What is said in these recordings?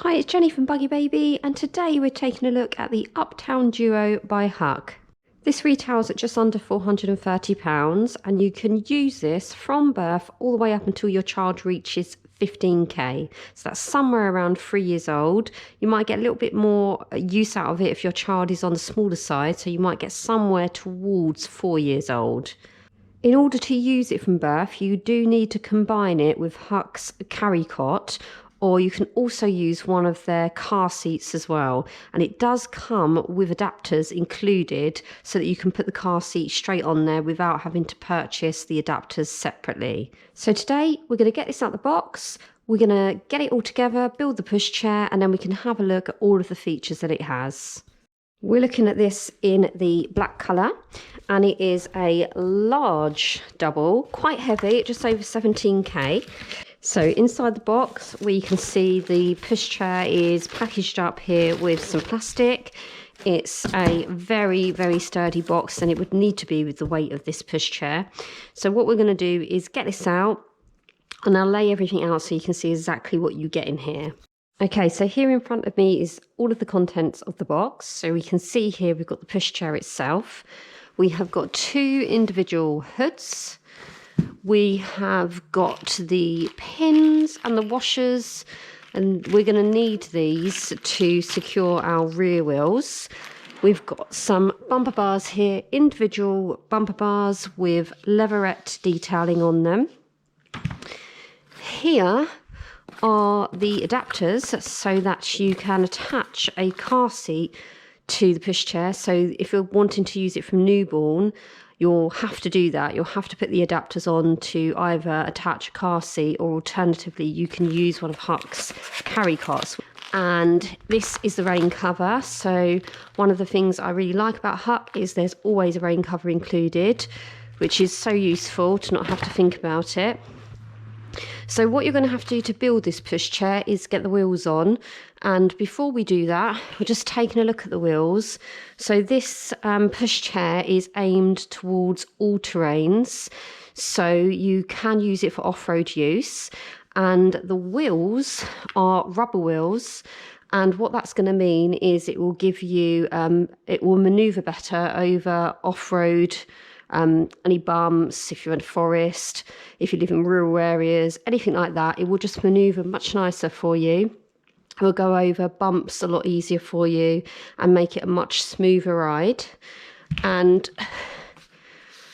Hi, it's Jenny from Buggy Baby, and today we're taking a look at the Uptown Duo by Hauck. This retails at just under £430, and you can use this from birth all the way up until your child reaches 15k. So that's somewhere around 3 years old. You might get a little bit more use out of it if your child is on the smaller side, so you might get somewhere towards 4 years old. In order to use it from birth, you do need to combine it with Hauck's carry cot, or you can also use one of their car seats as well. And it does come with adapters included so that you can put the car seat straight on there without having to purchase the adapters separately. So today we're going to get this out of the box, we're going to get it all together, build the pushchair, and then we can have a look at all of the features that it has. We're looking at this in the black colour, and it is a large double, quite heavy, just over 17k. So inside the box we can see the pushchair is packaged up here with some plastic. It's a very, very sturdy box, and it would need to be with the weight of this pushchair. So what we're going to do is get this out, and I'll lay everything out so you can see exactly what you get in here. Okay, so here in front of me is all of the contents of the box. So we can see here we've got the pushchair itself. We have got two individual hoods. We have got the pins and the washers, and we're going to need these to secure our rear wheels. We've got some bumper bars here, individual bumper bars with leatherette detailing on them. Here are the adapters so that you can attach a car seat to the pushchair. So if you're wanting to use it from newborn, you'll have to do that. You'll have to put the adapters on to either attach a car seat, or alternatively you can use one of Hauck's carry cots. And this is the rain cover. So one of the things I really like about Hauck is there's always a rain cover included, which is so useful to not have to think about it. So what you're going to have to do to build this pushchair is get the wheels on, and before we do that, we're just taking a look at the wheels. So this pushchair is aimed towards all terrains, so you can use it for off-road use, and the wheels are rubber wheels. And what that's going to mean is it will give you, it will manoeuvre better over off-road, any bumps, if you're in a forest, if you live in rural areas, anything like that. It will just manoeuvre much nicer for you. It will go over bumps a lot easier for you and make it a much smoother ride. And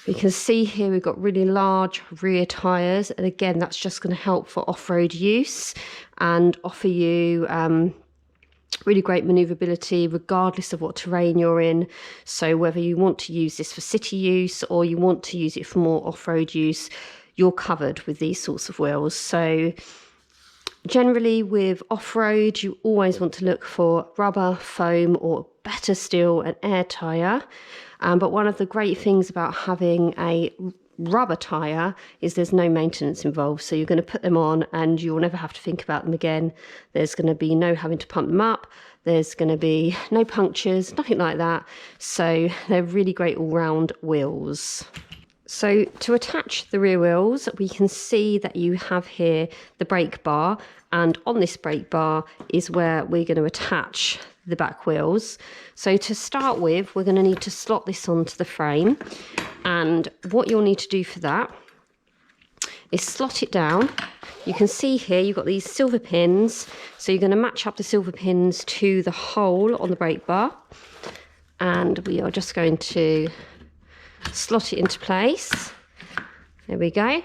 we can see here we've got really large rear tyres, and again that's just going to help for off-road use and offer you really great manoeuvrability regardless of what terrain you're in. So whether you want to use this for city use or you want to use it for more off-road use, you're covered with these sorts of wheels. So generally with off-road, you always want to look for rubber, foam, or better still, an air tyre. But one of the great things about having a rubber tyre is there's no maintenance involved. So you're going to put them on and you'll never have to think about them again. There's going to be no having to pump them up. There's going to be no punctures, nothing like that. So they're really great all-round wheels. So to attach the rear wheels, we can see that you have here the brake bar, and on this brake bar is where we're going to attach the back wheels. So to start with, we're going to need to slot this onto the frame, and what you'll need to do for that is slot it down. You can see here you've got these silver pins, so you're going to match up the silver pins to the hole on the brake bar, and we are just going to slot it into place. There we go.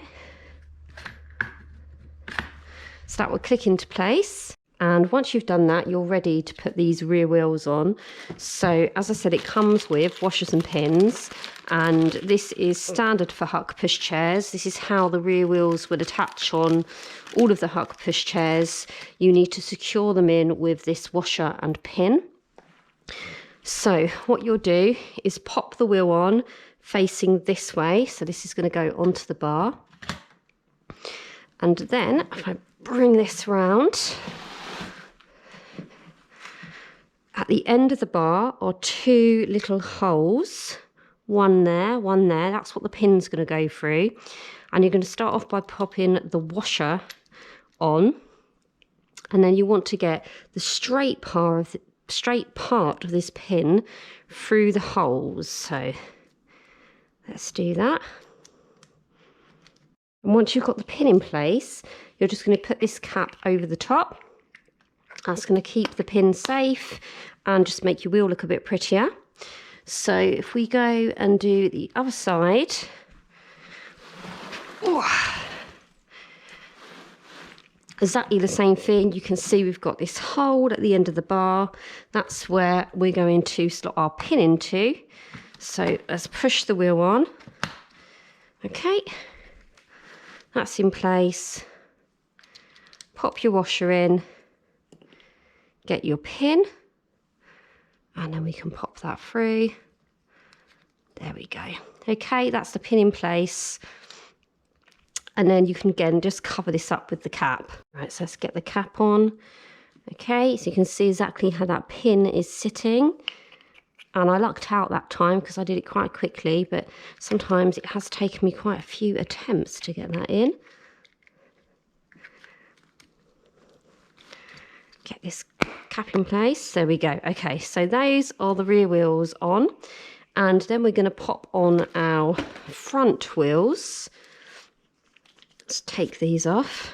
So that will click into place, and once you've done that, you're ready to put these rear wheels on. So as I said, it comes with washers and pins, and this is standard for Hauck pushchairs. This is how the rear wheels would attach on all of the Hauck pushchairs. You need to secure them in with this washer and pin. So what you'll do is pop the wheel on facing this way. So this is going to go onto the bar. And then if I bring this round, at the end of the bar are two little holes. One there, one there. That's what the pin's going to go through. And you're going to start off by popping the washer on. And then you want to get the straight part of this pin through the holes. So let's do that. And once you've got the pin in place, you're just going to put this cap over the top. That's going to keep the pin safe and just make your wheel look a bit prettier. So if we go and do the other side, exactly the same thing. You can see we've got this hole at the end of the bar. That's where we're going to slot our pin into. So let's push the wheel on. Okay, that's in place. Pop your washer in, get your pin, and then we can pop that through. There we go. Okay, that's the pin in place. And then you can again just cover this up with the cap. Right, so let's get the cap on. Okay, so you can see exactly how that pin is sitting. And I lucked out that time because I did it quite quickly, but sometimes it has taken me quite a few attempts to get that in. Get this cap in place. There we go. Okay, so those are the rear wheels on. And then we're going to pop on our front wheels. Let's take these off.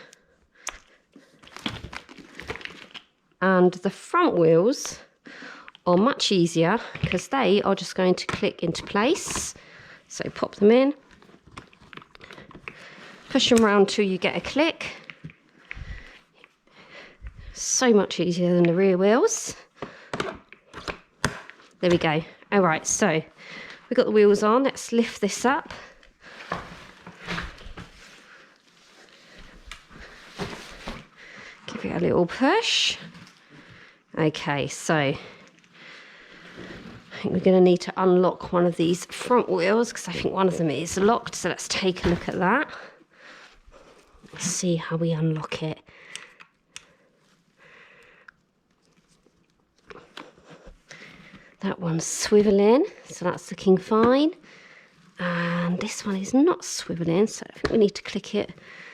And the front wheels are much easier because they are just going to click into place. So pop them in, push them around till you get a click. So much easier than the rear wheels. There we go. All right, so we've got the wheels on. Let's lift this up. Give it a little push. Okay, so I think we're going to need to unlock one of these front wheels because I think one of them is locked. So let's take a look at that. Let's see how we unlock it. That one's swiveling, so that's looking fine. And this one is not swiveling, so I think we need to click it.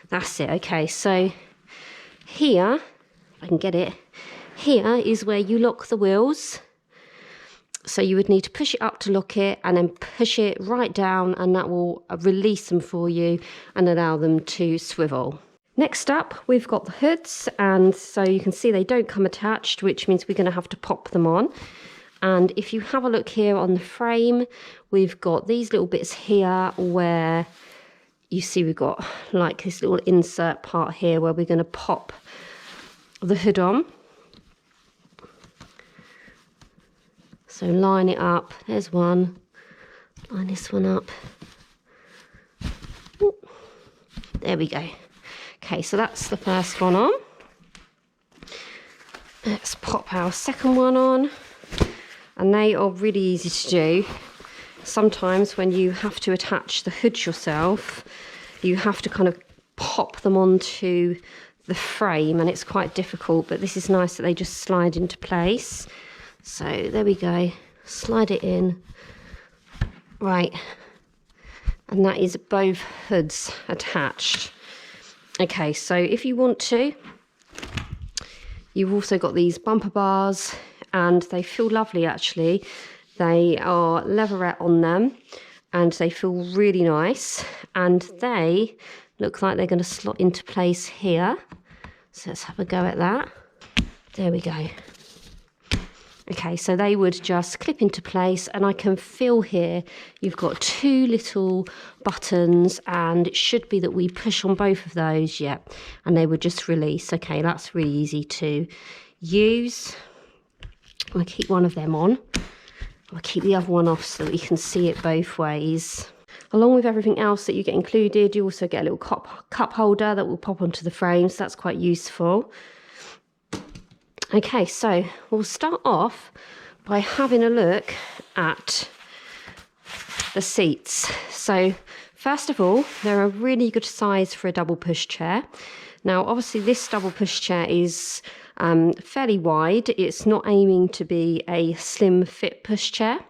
That's it. Okay, so here, if I can get it, here is where you lock the wheels. So you would need to push it up to lock it and then push it right down, and that will release them for you and allow them to swivel. Next up, we've got the hoods, and so you can see they don't come attached, which means we're going to have to pop them on. And if you have a look here on the frame, we've got these little bits here where you see we've got like this little insert part here where we're going to pop the hood on. So line it up. There's one. Line this one up. Ooh. There we go. Okay, so that's the first one on. Let's pop our second one on. And they are really easy to do. Sometimes when you have to attach the hood yourself, you have to kind of pop them onto the frame, and it's quite difficult, but this is nice that they just slide into place. So there we go, slide it in. Right, and that is both hoods attached. Okay, so if you want to, you've also got these bumper bars, and they feel lovely actually. They are leatherette on them and they feel really nice, and they look like they're going to slot into place here. So let's have a go at that. There we go. Okay, so they would just clip into place, and I can feel here you've got two little buttons, and it should be that we push on both of those, yeah, and they would just release. Okay, that's really easy to use. I'll keep one of them on. I'll keep the other one off so that we can see it both ways. Along with everything else that you get included, you also get a little cup holder that will pop onto the frame, so that's quite useful. Okay, so we'll start off by having a look at the seats. So first of all, they're a really good size for a double pushchair. Now, obviously this double pushchair is fairly wide. It's not aiming to be a slim fit pushchair.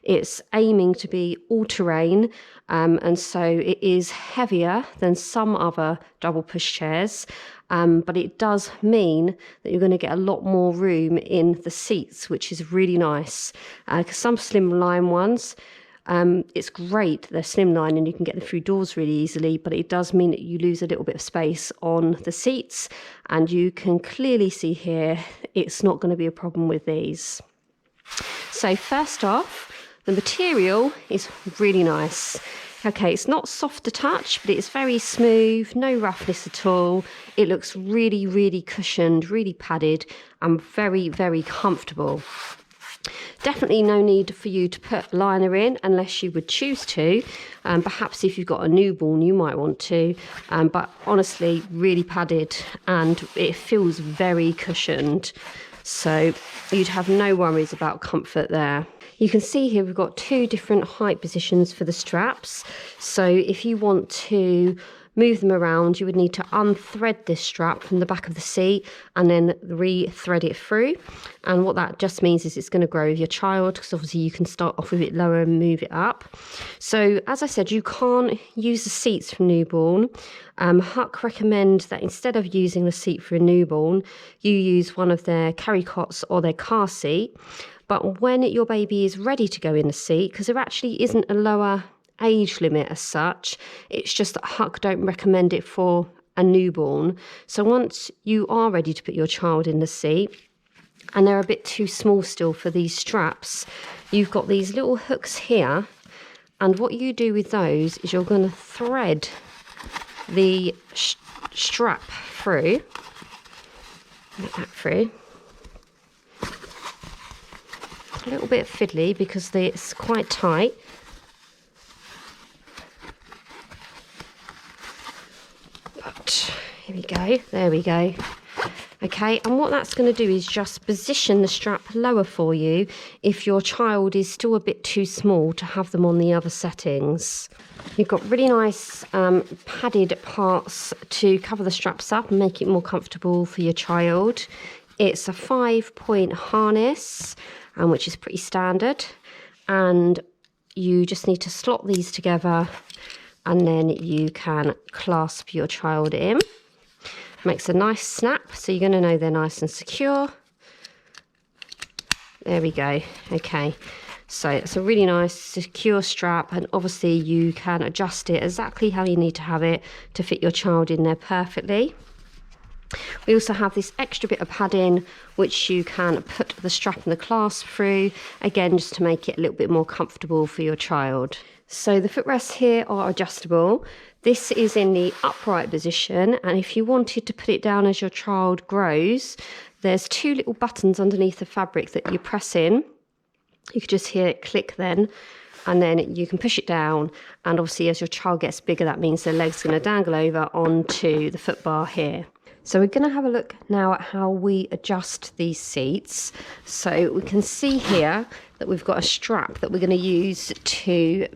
It's aiming to be all-terrain, and so it is heavier than some other double pushchairs. But it does mean that you're going to get a lot more room in the seats, which is really nice. Because some slimline ones, it's great, they're slimline and you can get them through doors really easily, but it does mean that you lose a little bit of space on the seats, and you can clearly see here it's not going to be a problem with these. So first off, the material is really nice. Okay, it's not soft to touch, but it's very smooth, no roughness at all. It looks really, really cushioned, really padded, and very, very comfortable. Definitely no need for you to put liner in unless you would choose to. Perhaps if you've got a newborn, you might want to. But honestly, really padded, and it feels very cushioned. So you'd have no worries about comfort there. You can see here we've got two different height positions for the straps. So if you want to move them around, you would need to unthread this strap from the back of the seat and then re-thread it through. And what that just means is it's going to grow with your child, because obviously you can start off with it lower and move it up. So as I said, you can't use the seats for newborn. Hauck recommend that instead of using the seat for a newborn, you use one of their carry cots or their car seat. But when your baby is ready to go in the seat, because there actually isn't a lower age limit as such, it's just that Hauck don't recommend it for a newborn. So once you are ready to put your child in the seat, and they're a bit too small still for these straps, you've got these little hooks here, and what you do with those is you're going to thread the strap through, get that through. A little bit fiddly because it's quite tight. But here we go, there we go. Okay, and what that's going to do is just position the strap lower for you if your child is still a bit too small to have them on the other settings. You've got really nice padded parts to cover the straps up and make it more comfortable for your child. It's a 5-point harness, which is pretty standard, and you just need to slot these together and then you can clasp your child in. Makes a nice snap, so you're going to know they're nice and secure. There we go. Okay, so it's a really nice secure strap, and obviously you can adjust it exactly how you need to have it to fit your child in there perfectly. We also have this extra bit of padding which you can put the strap and the clasp through, again just to make it a little bit more comfortable for your child. So the footrests here are adjustable. This is in the upright position, and if you wanted to put it down as your child grows, there's two little buttons underneath the fabric that you press in. You could just hear it click then, and then you can push it down, and obviously as your child gets bigger, that means their leg's going to dangle over onto the foot bar here. So we're going to have a look now at how we adjust these seats. So we can see here that we've got a strap that we're going to use to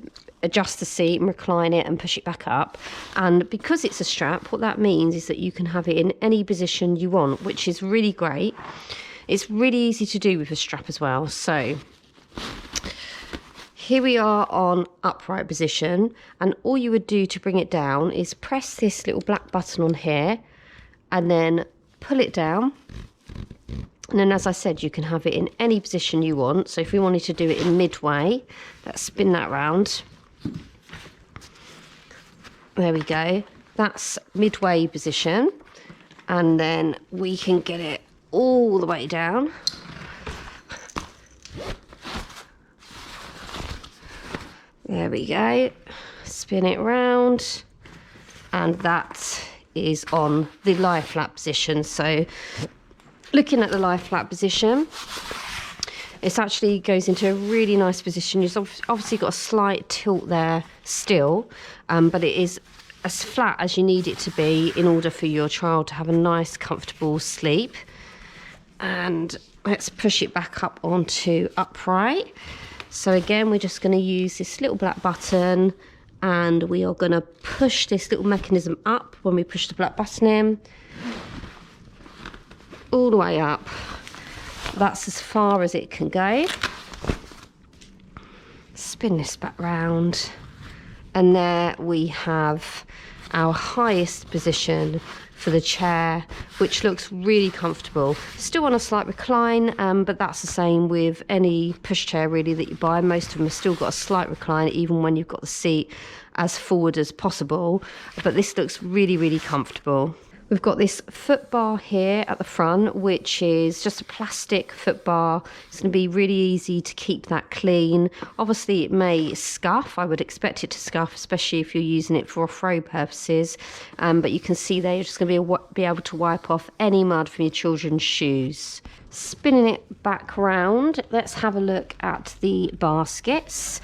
adjust the seat and recline it and push it back up. And because it's a strap, what that means is that you can have it in any position you want, which is really great. It's really easy to do with a strap as well. So here we are on upright position, and all you would do to bring it down is press this little black button on here and then pull it down. And then, as I said, you can have it in any position you want. So if we wanted to do it in midway, let's spin that round. There we go. That's midway position. And then we can get it all the way down. There we go. Spin it round. And that is on the lie flat position. So looking at the lie flat position, it actually goes into a really nice position. You've obviously got a slight tilt there still, but it is as flat as you need it to be in order for your child to have a nice comfortable sleep. And let's push it back up onto upright. So again, we're just going to use this little black button, and we are going to push this little mechanism up when we push the black button in. all the way up. That's as far as it can go. Spin this back round, and there we have our highest position for the chair, which looks really comfortable. Still on a slight recline, but that's the same with any pushchair really that you buy. Most of them have still got a slight recline, even when you've got the seat as forward as possible, but this looks really, really comfortable. We've got this foot bar here at the front, which is just a plastic foot bar. It's going to be really easy to keep that clean. Obviously, it may scuff. I would expect it to scuff, especially if you're using it for off-road purposes. But you can see there, you're just going to be able to wipe off any mud from your children's shoes. Spinning it back round, let's have a look at the baskets.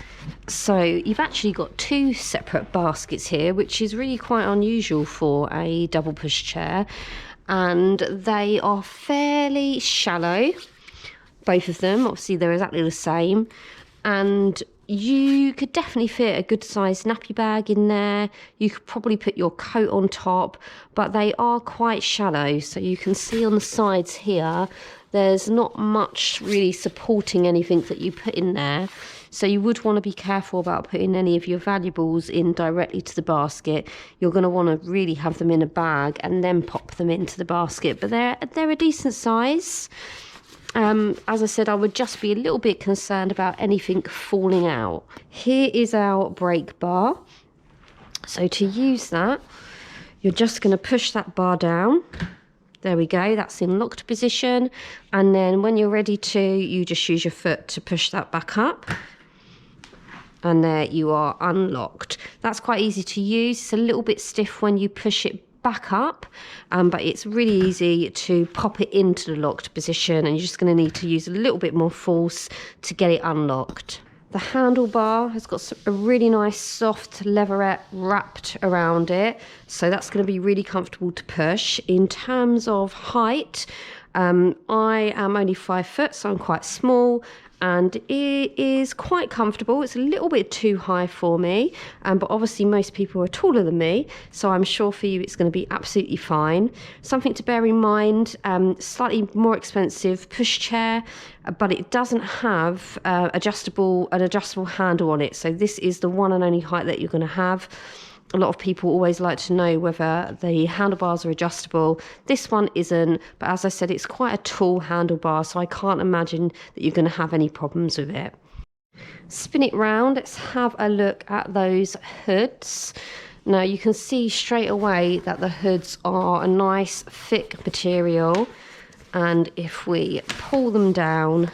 So you've actually got two separate baskets here, which is really quite unusual for a double pushchair, and they are fairly shallow, both of them. Obviously they're exactly the same, and you could definitely fit a good sized nappy bag in there. You could probably put your coat on top, but they are quite shallow. So you can see on the sides here, there's not much really supporting anything that you put in there. So you would want to be careful about putting any of your valuables in directly to the basket. You're going to want to really have them in a bag and then pop them into the basket. But they're a decent size. As I said, I would just be a little bit concerned about anything falling out. Here is our brake bar. So to use that, you're just going to push that bar down. There we go, that's in locked position. And then when you're ready to, you just use your foot to push that back up. And there you are, unlocked. That's quite easy to use. It's a little bit stiff when you push it back up, but it's really easy to pop it into the locked position, and you're just going to need to use a little bit more force to get it unlocked. The handlebar has got a really nice soft leatherette wrapped around it, so that's going to be really comfortable to push. In terms of height, I am only 5 foot, so I'm quite small, and it is quite comfortable. It's a little bit too high for me, but obviously most people are taller than me, so I'm sure for you it's going to be absolutely fine. Something to bear in mind, slightly more expensive pushchair, but it doesn't have an adjustable handle on it, so this is the one and only height that you're going to have. A lot of people always like to know whether the handlebars are adjustable. This one isn't, but as I said, it's quite a tall handlebar, so I can't imagine that you're going to have any problems with it. Spin it round, let's have a look at those hoods. Now you can see straight away that the hoods are a nice thick material, and if we pull them down,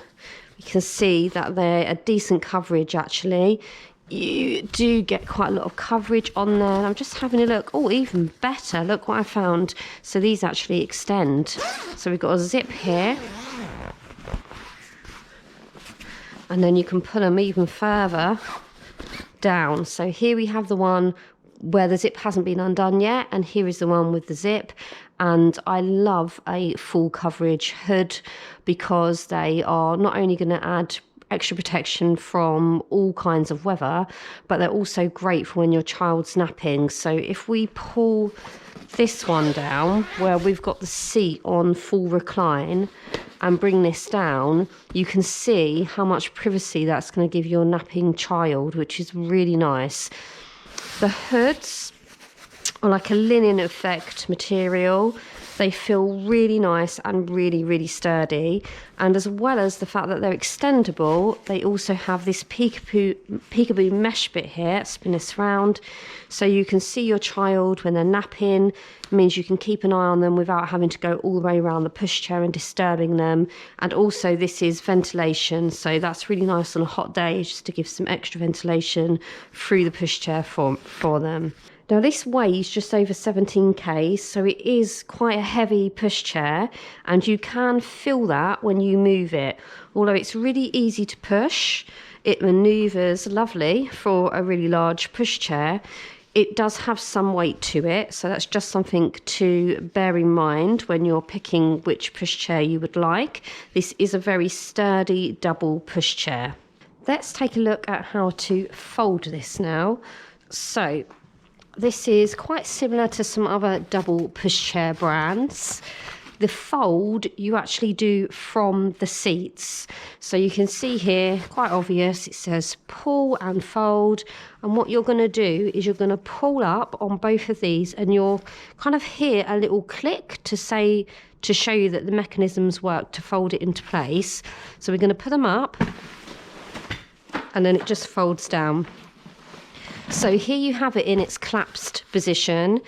we can see that they're a decent coverage actually. You do get quite a lot of coverage on there. I'm just having a look. Oh, even better. Look what I found. So these actually extend. So we've got a zip here. And then you can pull them even further down. So here we have the one where the zip hasn't been undone yet. And here is the one with the zip. And I love a full coverage hood because they are not only going to add extra protection from all kinds of weather, but they're also great for when your child's napping. So if we pull this one down where we've got the seat on full recline and bring this down, you can see how much privacy that's going to give your napping child, which is really nice. The hoods are like a linen effect material. They feel really nice and really, really sturdy. And as well as the fact that they're extendable, they also have this peekaboo mesh bit here. Spin this round. So you can see your child when they're napping. It means you can keep an eye on them without having to go all the way around the pushchair and disturbing them. And also this is ventilation. So that's really nice on a hot day, just to give some extra ventilation through the pushchair for them. Now this weighs just over 17 kg, so it is quite a heavy pushchair, and you can feel that when you move it. Although it's really easy to push, it manoeuvres lovely for a really large pushchair. It does have some weight to it, so that's just something to bear in mind when you're picking which pushchair you would like. This is a very sturdy double pushchair. Let's take a look at how to fold this now. So this is quite similar to some other double pushchair brands. The fold you actually do from the seats. So you can see here, quite obvious, it says pull and fold. And what you're going to do is you're going to pull up on both of these, and you'll kind of hear a little click to show you that the mechanisms work to fold it into place. So we're going to put them up, and then it just folds down. So here you have it in its collapsed position,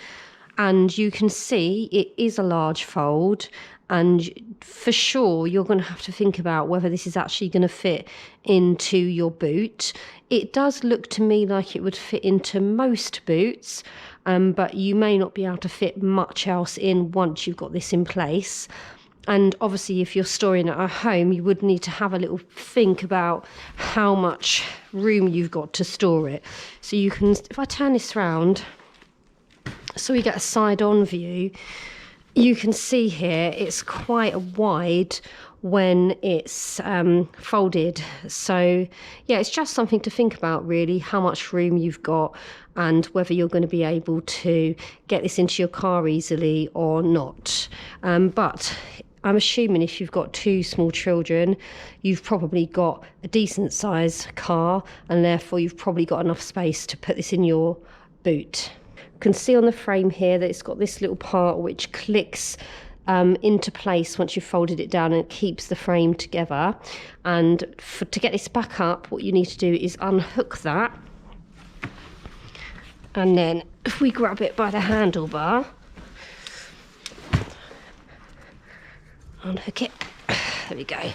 and you can see it is a large fold, and for sure you're going to have to think about whether this is actually going to fit into your boot. It does look to me like it would fit into most boots, but you may not be able to fit much else in once you've got this in place. And obviously if you're storing it at home, you would need to have a little think about how much room you've got to store it. So you can, if I turn this round so we get a side-on view, you can see here it's quite wide when it's folded. So yeah, it's just something to think about really, how much room you've got and whether you're going to be able to get this into your car easily or not. But I'm assuming if you've got two small children, you've probably got a decent sized car, and therefore you've probably got enough space to put this in your boot. You can see on the frame here that it's got this little part which clicks into place once you've folded it down, and it keeps the frame together. And to get this back up, what you need to do is unhook that, and then if we grab it by the handlebar, unhook it, there we go,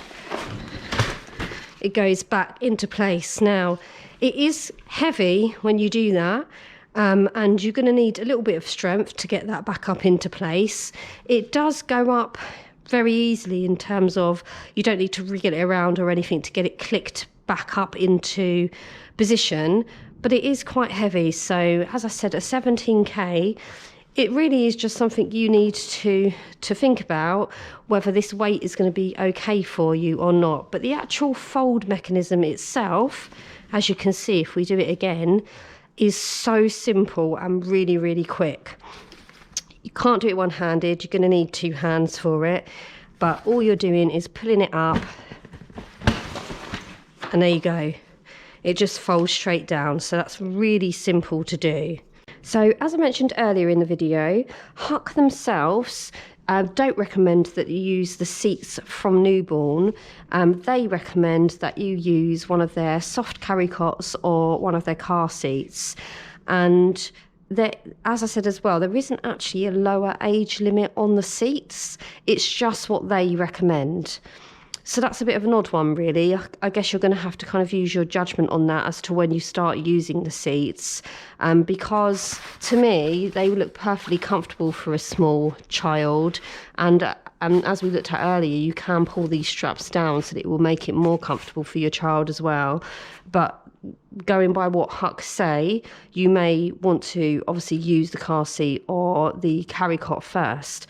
it goes back into place. Now it is heavy when you do that, and you're going to need a little bit of strength to get that back up into place. It does go up very easily in terms of you don't need to wriggle it around or anything to get it clicked back up into position, but it is quite heavy. So as I said, a 17K, it really is just something you need to think about whether this weight is going to be okay for you or not. But the actual fold mechanism itself, as you can see if we do it again, is so simple and really, really quick. You can't do it one-handed, you're going to need two hands for it, but all you're doing is pulling it up, and there you go. It just folds straight down, so that's really simple to do. So as I mentioned earlier in the video, Hauck themselves don't recommend that you use the seats from newborn. They recommend that you use one of their soft carry cots or one of their car seats. And as I said as well, there isn't actually a lower age limit on the seats. It's just what they recommend. So that's a bit of an odd one, really. I guess you're going to have to kind of use your judgment on that as to when you start using the seats, because to me, they look perfectly comfortable for a small child. And as we looked at earlier, you can pull these straps down so that it will make it more comfortable for your child as well. But going by what Hauck say, you may want to obviously use the car seat or the carry cot first.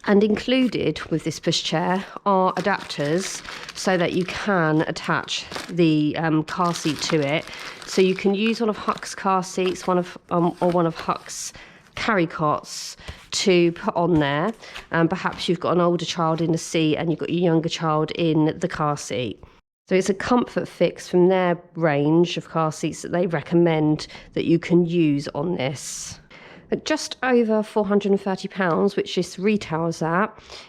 And included with this pushchair are adapters so that you can attach the car seat to it. So you can use one of Hauck's car seats, or one of Hauck's carry cots to put on there. Perhaps you've got an older child in the seat and you've got your younger child in the car seat. So it's a comfort fix from their range of car seats that they recommend that you can use on this. At just over £430, which this retails at,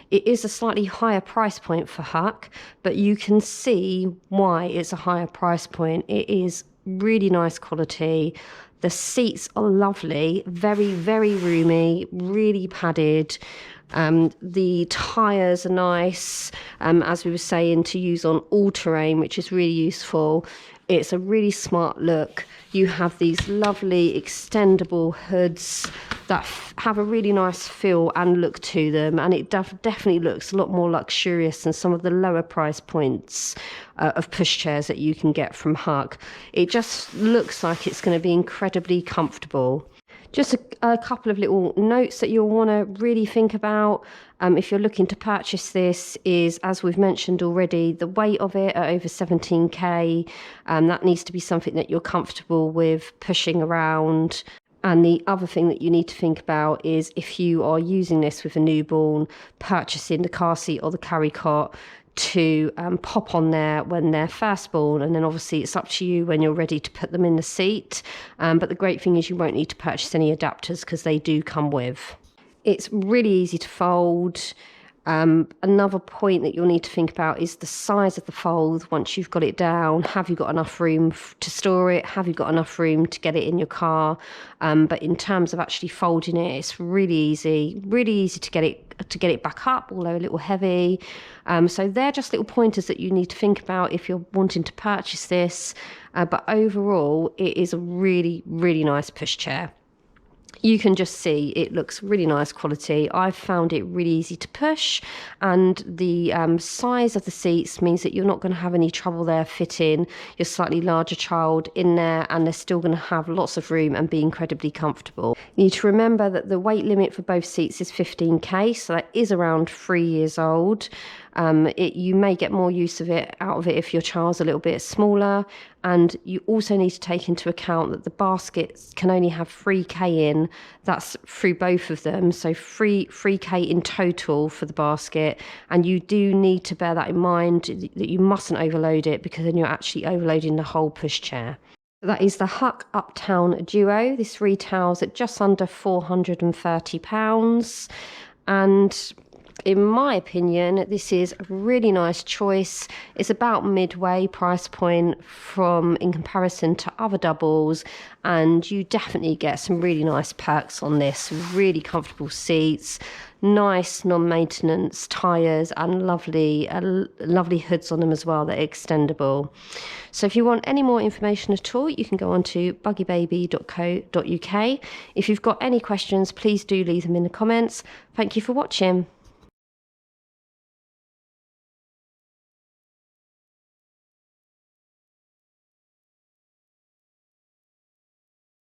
it is a slightly higher price point for Hauck, but you can see why it's a higher price point. It is really nice quality. The seats are lovely, very, very roomy, really padded. The tyres are nice, as we were saying, to use on all terrain, which is really useful. It's a really smart look. You have these lovely extendable hoods that have a really nice feel and look to them, and it definitely looks a lot more luxurious than some of the lower price points of pushchairs that you can get from Hauck. It just looks like it's going to be incredibly comfortable. Just a couple of little notes that you'll want to really think about if you're looking to purchase this is, as we've mentioned already, the weight of it at over 17K. That needs to be something that you're comfortable with pushing around. And the other thing that you need to think about is if you are using this with a newborn, purchasing the car seat or the carry cot to pop on there when they're first born, and then obviously it's up to you when you're ready to put them in the seat. But the great thing is you won't need to purchase any adapters because they do come with. It's really easy to fold. Another point that you'll need to think about is the size of the fold once you've got it down. Have you got enough room to store it? Have you got enough room to get it in your car? But in terms of actually folding it, it's really easy to get it back up, although a little heavy. So they're just little pointers that you need to think about if you're wanting to purchase this. But overall, it is a really, really nice pushchair. You can just see it looks really nice quality. I've found it really easy to push, and the size of the seats means that you're not going to have any trouble there fitting your slightly larger child in there, and they're still going to have lots of room and be incredibly comfortable. You need to remember that the weight limit for both seats is 15kg, so that is around 3 years old. You may get more use out of it if your child's a little bit smaller, and you also need to take into account that the baskets can only have 3k in. That's through both of them, so 3k in total for the basket, and you do need to bear that in mind, that you mustn't overload it, because then you're actually overloading the whole pushchair. That is the Hauck Uptown Duo. This retails at just under £430, and in my opinion, this is a really nice choice. It's about midway price point in comparison to other doubles, and you definitely get some really nice perks on this. Really comfortable seats, nice non-maintenance tyres, and lovely hoods on them as well that are extendable. So if you want any more information at all, you can go on to buggybaby.co.uk. If you've got any questions, please do leave them in the comments. Thank you for watching.